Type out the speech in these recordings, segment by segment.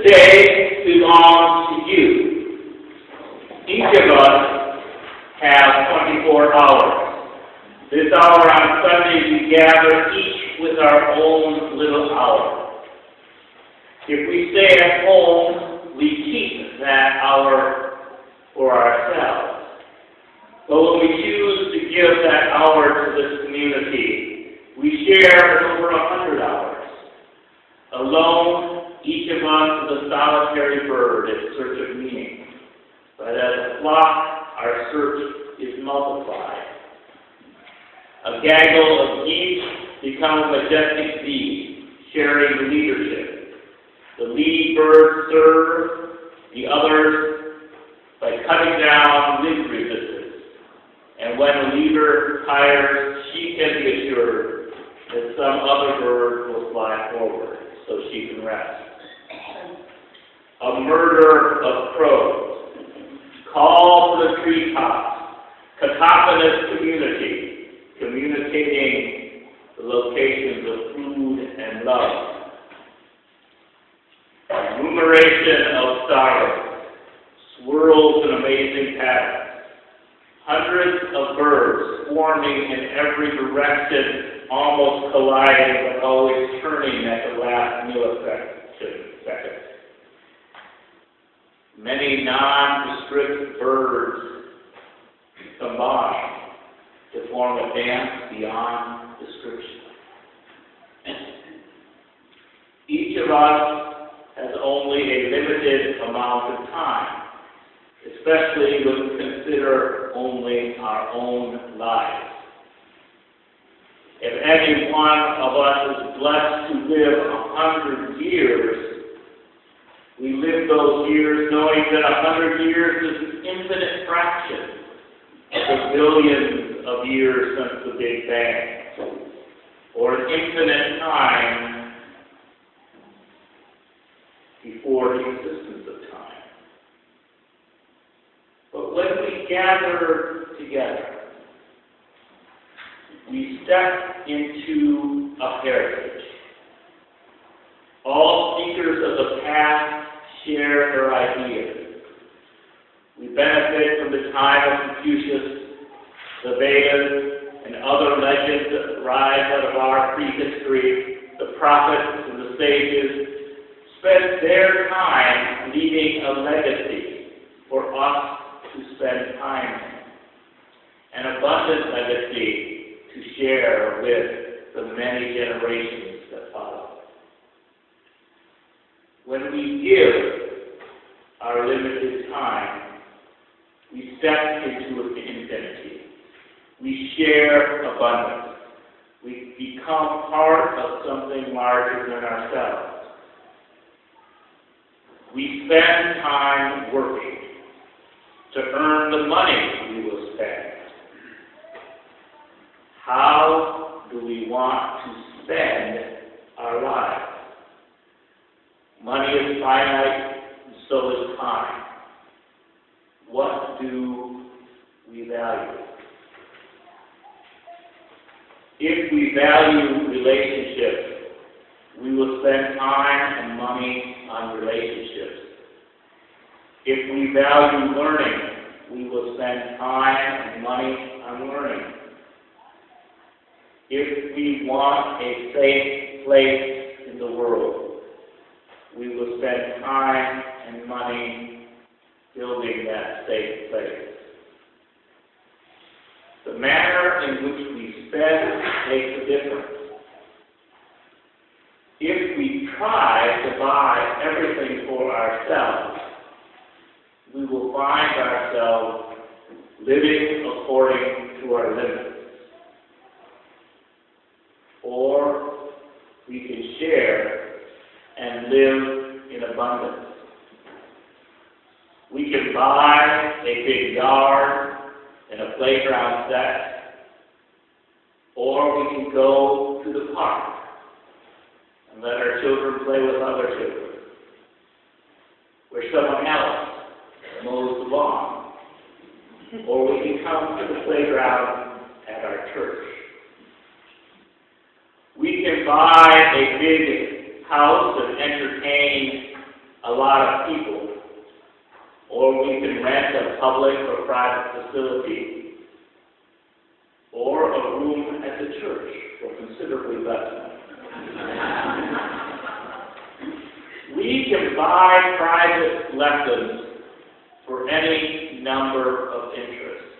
day belongs to you. Each of us have 24 hours. This hour on Sunday we gather each with our own little hour. If we stay at home, we keep that hour for ourselves. But when we choose to give that hour to this community, we share over 100 hours. Alone, each of us is a solitary bird in search of meaning. But as a flock, our search is multiplied. A gaggle of geese become a majestic bee, sharing the leadership. The lead birds serve the others by cutting down wind resistance. And when a leader tires, she can be assured that some other bird will fly forward so she can rest. A murder of crows. Call to the treetops. Cacophonous community, communicating the locations of food and love. Enumeration of stars, swirls in amazing patterns. Hundreds of birds swarming in every direction, almost colliding, but always turning at the last millisecond. Many nondescript birds combine to form a dance beyond description. Each of us has only a limited amount of time, especially when we consider only our own lives. If any one of us is blessed to live 100 years, we live those years knowing that 100 years is an infinite fraction of the billions of years since the Big Bang, or an infinite time before the existence of time. But when we gather together, we step into a heritage. All speakers of the past share their ideas. We benefit from the time of Confucius, the Vedas, and other legends that rise out of our prehistory. The prophets and the sages spent their time leaving a legacy for us to spend time in. An abundant legacy to share with the many generations that follow. When we give our limited time, we step into infinity. We share abundance. We become part of something larger than ourselves. We spend time working to earn the money we will spend. How do we want to spend our lives? Money is finite, and so is time. What do we value? If we value relationships, we will spend time and money on relationships. If we value learning, we will spend time and money on learning. If we want a safe place in the world, we will spend time and money building that safe place. The manner in which we spend makes a difference. If we try to buy everything for ourselves, we will find ourselves living according to our limits. Or we can share and live in abundance. We can buy a big yard and a playground set, or we can go to the park and let our children play with other children, where someone else mows the lawn, or we can come to the playground at our church. We can buy a big house and entertain a lot of people, or we can rent a public or private facility, or a room at the church for considerably less money. We can buy private lessons for any number of interests,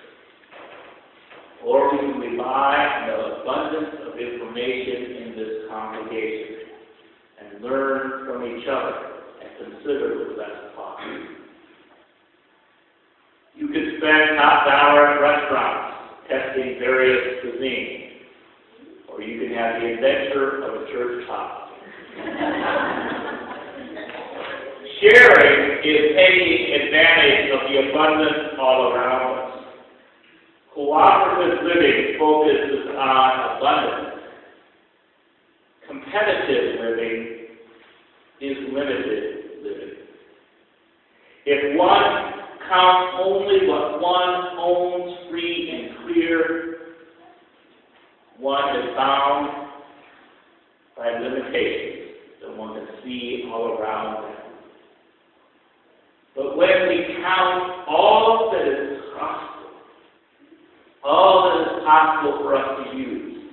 or we can rely on the abundance of information in this congregation and learn from each other at considerably less cost. You could spend half an hour at restaurants testing various cuisines, or you can have the adventure of a church hop. Sharing is taking advantage of the abundance all around us. Cooperative living focuses on abundance. Competitive living is limited living. If one counts only what one owns free and clear, one is bound by limitations that one can see all around them. But when we count all that is possible, all that is possible for us to use,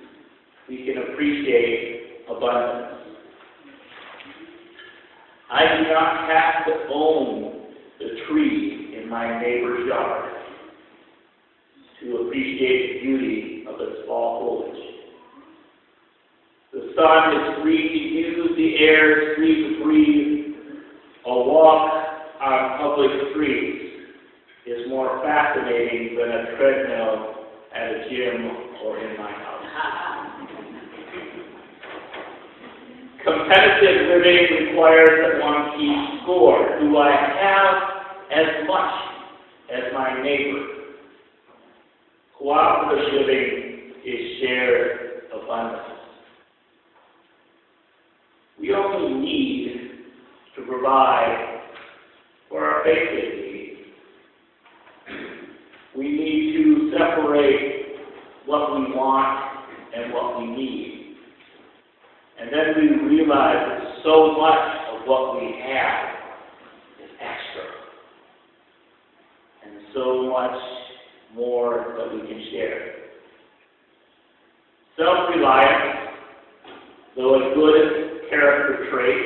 we can appreciate abundance. I do not have to own the tree in my neighbor's yard to appreciate the beauty of its fall foliage. The sun is free to use, the air is free to breathe. A walk on public streets is more fascinating than a treadmill at a gym or in my house. Competitive living requires that one keep score. Do I have as much as my neighbor? Cooperative living is shared abundance. We only need to provide for our basic needs. We need to separate what we want and what we need. And then we realize that so much of what we have is extra. And so much more that we can share. Self-reliance, though a good character trait,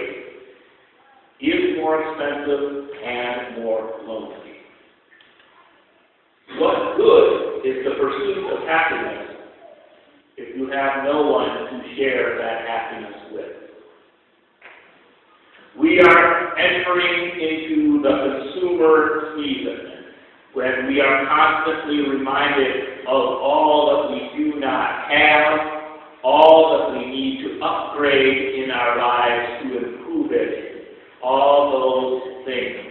is more expensive and more lonely. What good is the pursuit of happiness if you have no one to share that happiness with? We are entering into the consumer season when we are constantly reminded of all that we do not have, all that we need to upgrade in our lives to improve it, all those things.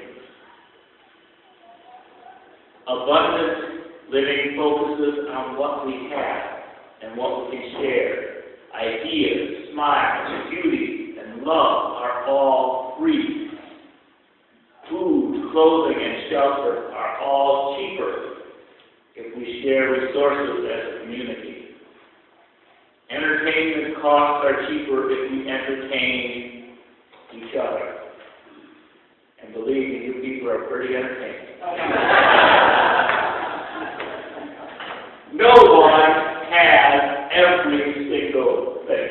Abundant living focuses on what we have and what we can share. Ideas, smiles, beauty, and love are all free. Food, clothing, and shelter are all cheaper if we share resources as a community. Entertainment costs are cheaper if we entertain each other. And believe me, you people are pretty entertaining. No one has every single thing.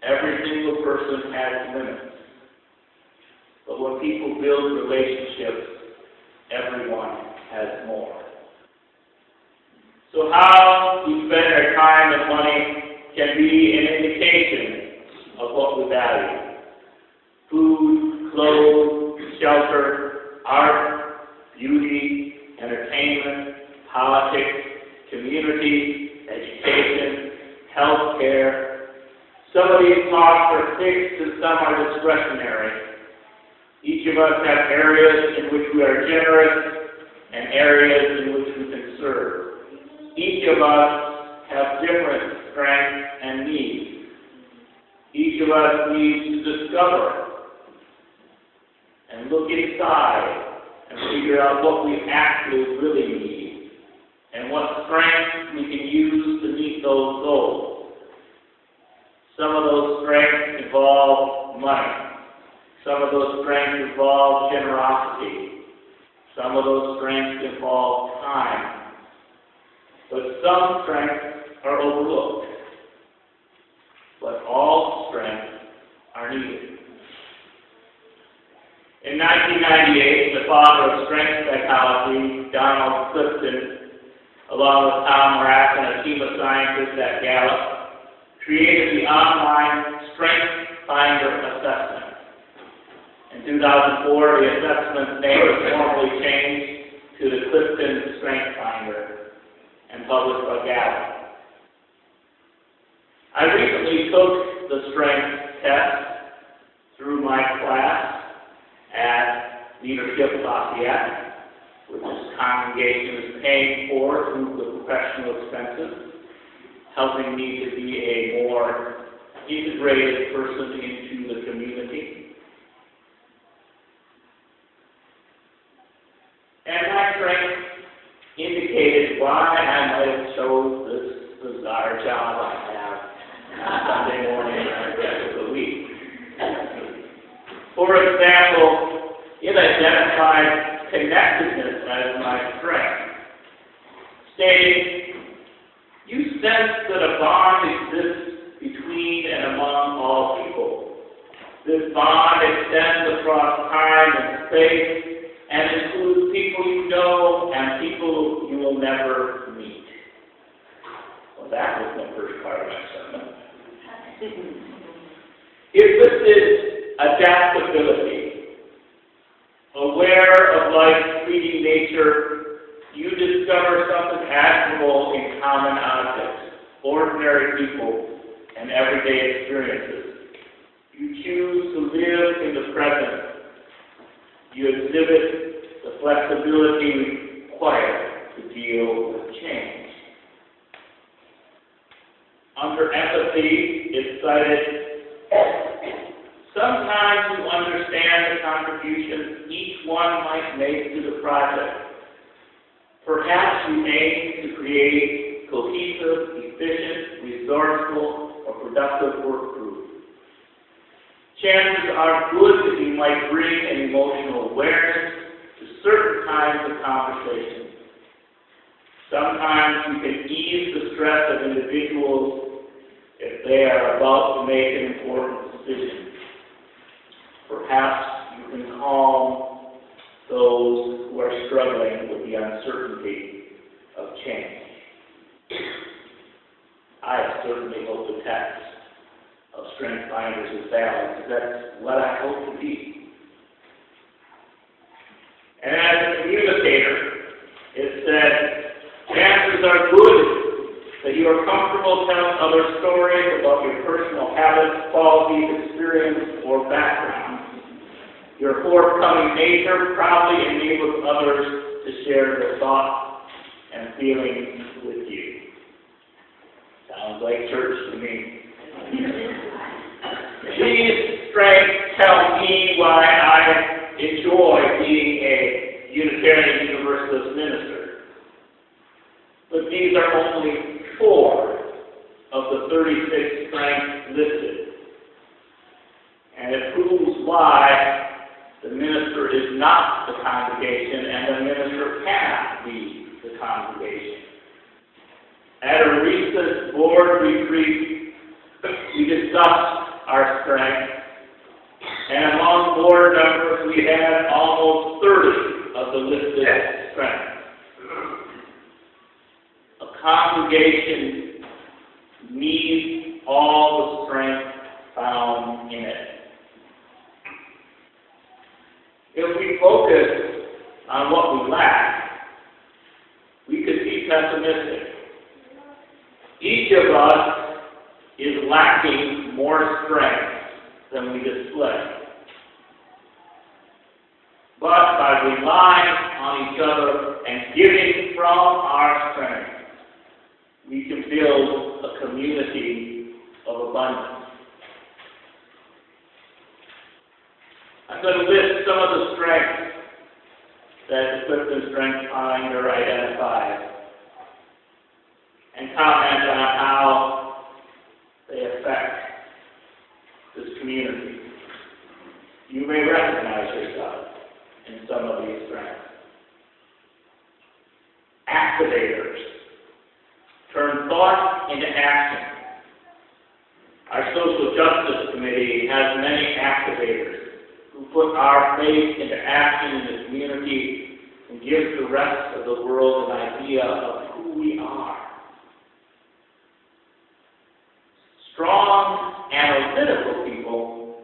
Every single person has limits. But when people build relationships, everyone has more. So how we spend our time and money can be an indication of what we value. Food, clothes, shelter, art, beauty, entertainment, politics, community, education, health care. Some of these costs are fixed and some are discretionary. Each of us have areas in which we are generous and areas in which we can serve. Each of us have different strengths and needs. Each of us needs to discover and look inside and figure out what we actually really need and what strengths we can use to meet those goals. Some of those strengths involve money. Some of those strengths involve generosity. Some of those strengths involve time. But some strengths are overlooked. But all strengths are needed. In 1998, the father of strength psychology, Donald Clifton, along with Tom Rack and a team of scientists at Gallup, created the online Strength Finder assessment. In 2004, the assessment's name was formally changed to the Clifton Strength Finder and published by Gallup. I recently took the strength test through my class at Leadership Lafayette, which this congregation is paying for through the professional expenses, helping me to be a more integrated person into the community. And my strength indicated why I might have chose this bizarre job I have on Sunday morning and the rest of the week. For example, it identified connectedness as my strength, stating, "You sense that a bond exists between and among all people. This bond extends across time and space and includes people you know and people you will never meet." Well, that was the first part of my sermon. It listed adaptability. Aware of life's fleeting nature, you discover something admirable in common objects, ordinary people, and everyday experiences. You choose to live in the present. You exhibit the flexibility required to deal with change. Under empathy, it's cited, sometimes you understand the contributions each one might make to the project. Perhaps you aim to create cohesive, efficient, resourceful, or productive work groups. Chances are good that you might bring an emotional awareness to certain kinds of conversations. Sometimes you can ease the stress of individuals if they are about to make an important decision. Perhaps you can calm those who are struggling with the uncertainty of change. I certainly hope the text of Strength Finders is valid, because that's what I hope to be. And as a communicator, it said, chances are good that you are comfortable telling other stories about your personal habits, qualities, experience, or background. Your forthcoming nature probably enables others to share their thoughts and feelings with you. Sounds like church to me. These strengths tell me why I enjoy being a Unitarian Universalist minister. But these are only 4 of the 36 strengths listed. And it proves why the minister is not the congregation and the minister cannot be the congregation. At a recent board retreat, we discussed our strengths, and among board members we had almost 30 of the listed strengths. A congregation needs all the strength found in it. If we focus on what we lack, we could be pessimistic. Each of us is lacking more strength than we display. But by relying on each other and giving from our strength, we can build a community of abundance. I'm going to list some of the strengths that the Clifton Strength Finder identifies and comment on how they affect this community. You may recognize yourself in some of these strengths. Activators. Turn thought into action. Our Social Justice Committee has many activators who put our faith into action in the community and give the rest of the world an idea of who we are. Strong, analytical people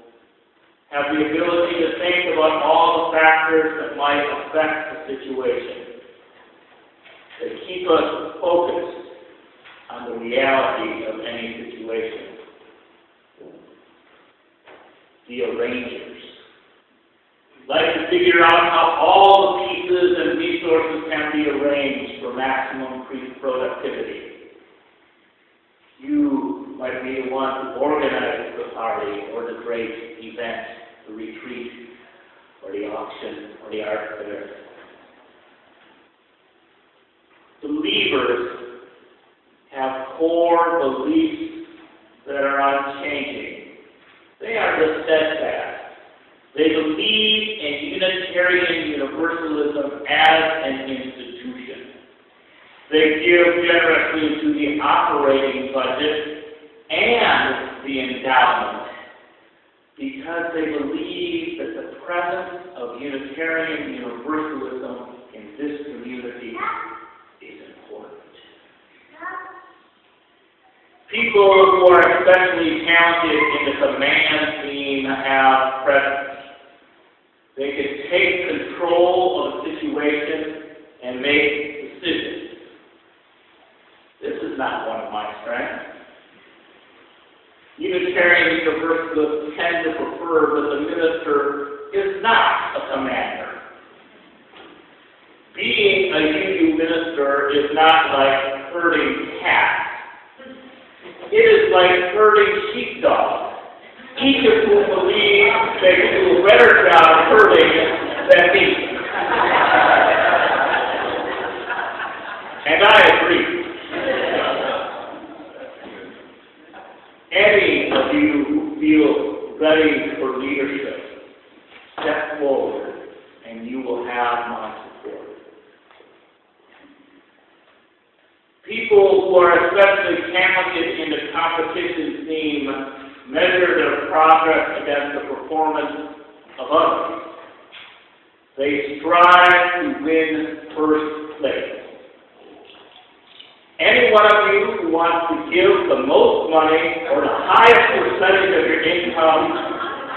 have the ability to think about all the factors that might affect the situation. They keep us focused on the reality of any situation. The arrangers like to figure out how all the pieces and resources can be arranged for maximum productivity. You might be the one who organizes the party or the great event, the retreat, or the auction, or the art fair. Believers have core beliefs that are unchanging. They are the steadfast. They believe in Unitarian Universalism as an institution. They give generously to the operating budget and the endowment because they believe that the presence of Unitarian Universalism in this community is important. People who are especially talented in the command team have presence. They can take control of the situation and make decisions. This is not one of my strengths. Unitarian Universalists tend to prefer that the minister is not a commander. Being a UU minister is not like herding cats. It is like herding sheepdogs, each of whom believe they can do a better job of herding than me. And I agree. Any of you who feel ready for leadership, step forward and you will have my support. People who are especially talented in the competition scene measure their progress against the performance of others. They strive to win first place. Any one of you who wants to give the most money or the highest percentage of your income,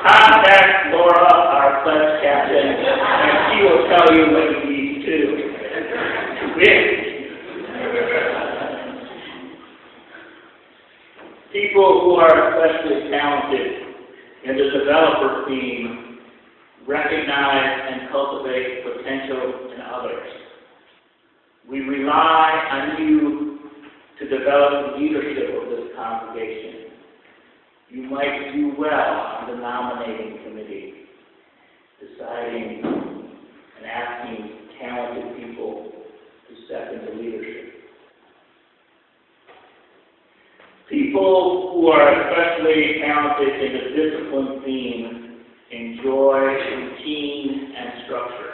contact Laura, our pledge captain, and she will tell you what you need to do to win. People who are especially talented in the developer team recognize and cultivate potential in others. We rely on you to develop the leadership of this congregation. You might do well on the nominating committee, deciding and asking talented people to step into leadership. People who are especially talented in the discipline theme enjoy routine and structure.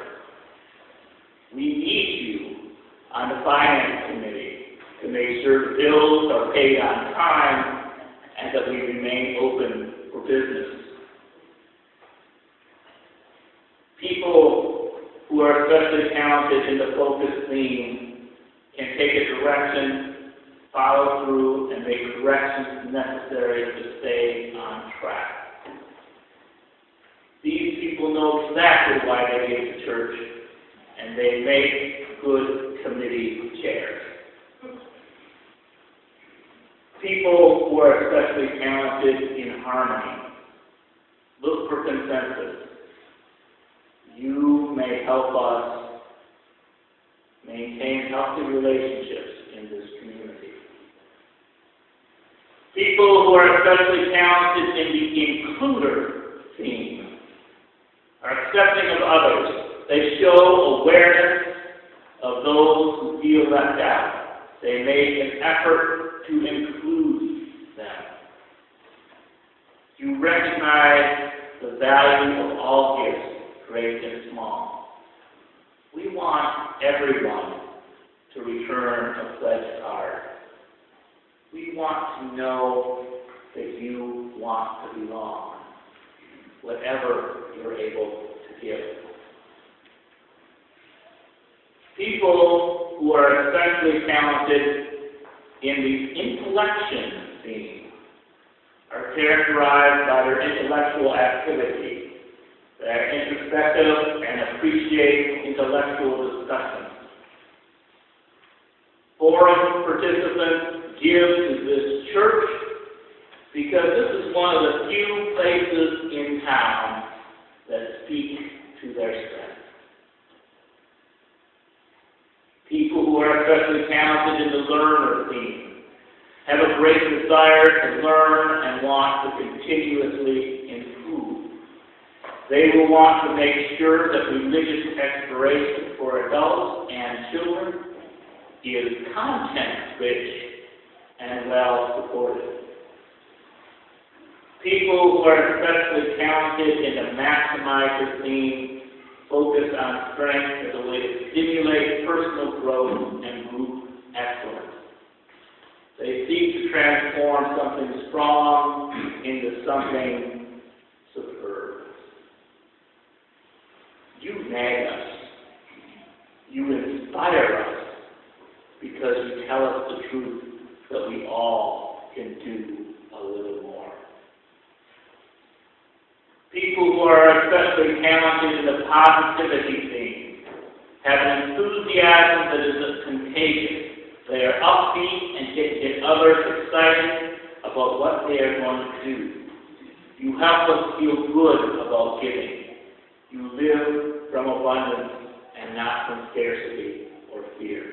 We need you on the finance committee to make sure the bills are paid on time and that we remain open for business. People who are especially talented in the focus theme can take a direction, follow through, and make corrections necessary to stay on track. These people know exactly why they give to church, and they make good committee chairs. People who are especially talented in harmony look for consensus. You may help us maintain healthy relationships in this community. People who are especially talented in the includer theme are accepting of others. They show awareness of those who feel left out. They make an effort to include them. You recognize the value of all gifts, great and small. We want everyone to return a pledge card. We want to know that you want to belong, whatever you're able to give. People who are especially talented in the intellection theme are characterized by their intellectual activity. They are introspective and appreciate intellectual discussions. Forum participants give to this church because this is one of the few places in town that speak to their strength. People who are especially talented in the learner theme have a great desire to learn and want to continuously improve. They will want to make sure that religious exploration for adults and children is content-rich and well-supported. People who are especially talented in the maximizer theme focus on strength as a way to stimulate personal growth and group excellence. They seek to transform something strong into something superb. You nag us. You inspire us because you tell us the truth that we all can do a little more. People who are especially talented in the positivity theme have an enthusiasm that is contagious. They are upbeat and get others excited about what they are going to do. You help us feel good about giving. You live from abundance and not from scarcity or fear.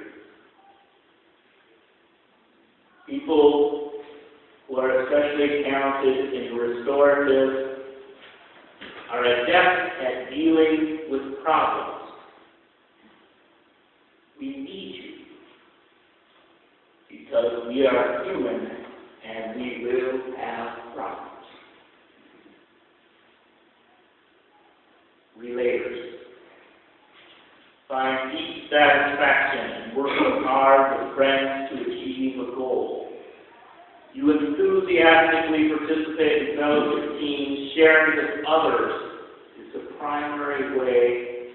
People who are especially talented in restorative are adept at dealing with problems. We need you because we are human and we will have problems. Relators. Find deep satisfaction in working hard with friends to achieve a goal. You enthusiastically participate in fellowship teams. Sharing with others is the primary way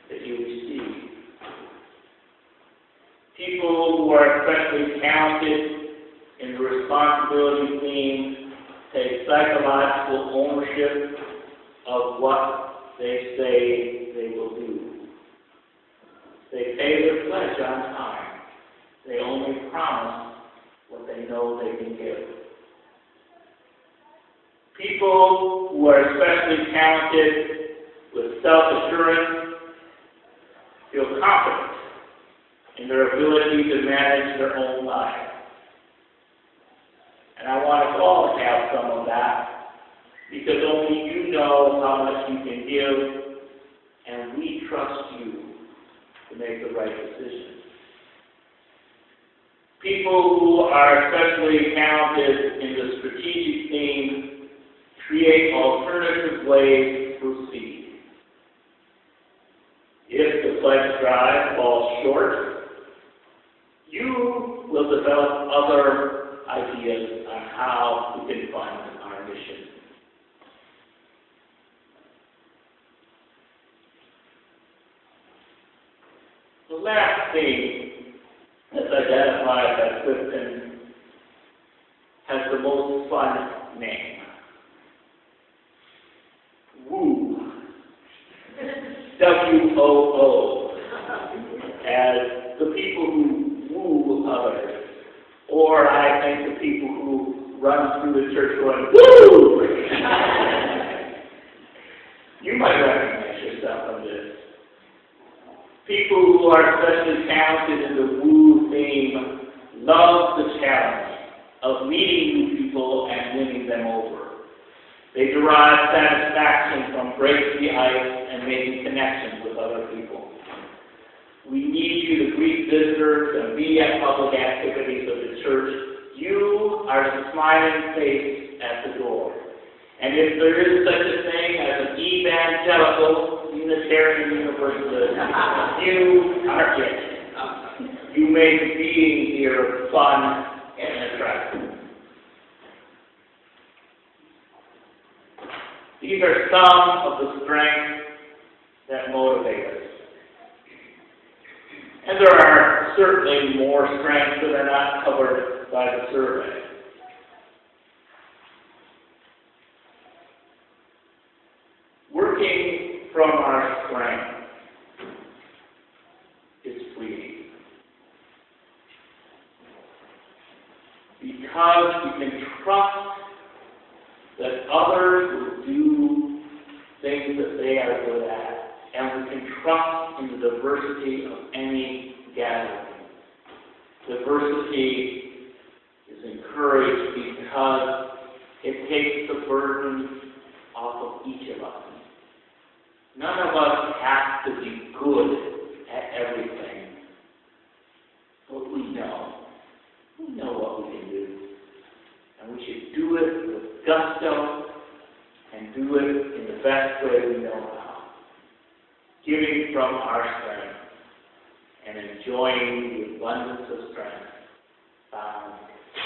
that you receive. People who are especially talented in the responsibility theme take psychological ownership of what they say they will do. They pay their pledge on time. They only promise what they know they can give. People who are especially talented with self-assurance feel confident in their ability to manage their own life. And I want us all to have some of that, because only you know how much you can give, and we trust you to make the right decision. People who are especially talented in the strategic theme create alternative ways to proceed. If the pledge drive falls short, you will develop other ideas on how we can fund our mission. The last thing that's identified by Clifton has the most fun name. Woo. W-O-O. As the people who woo others. Or I think the people who run through the church going, woo! You might recognize yourself on this. People who are especially talented in the woo theme love the challenge of meeting new people and winning them over. They derive satisfaction from breaking the ice and making connections with other people. We need you to greet visitors and be at public activities of the church. You are the smiling face at the door. And if there is such a thing as an evangelical Unitarian Universalist, you are it. You make being here fun and attractive. These are some of the strengths that motivate us. And there are certainly more strengths that are not covered by the survey. Working from our strength is fleeting. Because we can trust that others will do things that they are good at, and we can trust in the diversity of any gathering. Diversity is encouraged because it takes the burden off of each of us. None of us have to be good at everything, but we know. We know what we can do. And we should do it with gusto and do it in the best way we know how. Giving from our strength and enjoying the abundance of strength found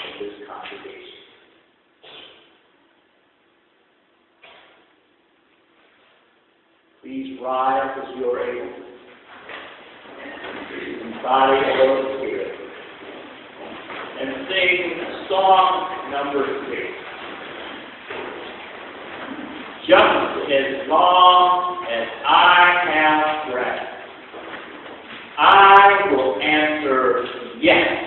in this congregation. Please rise as you are able, in body and in spirit, and sing song number 6. Just as long as I have breath, I will answer yes.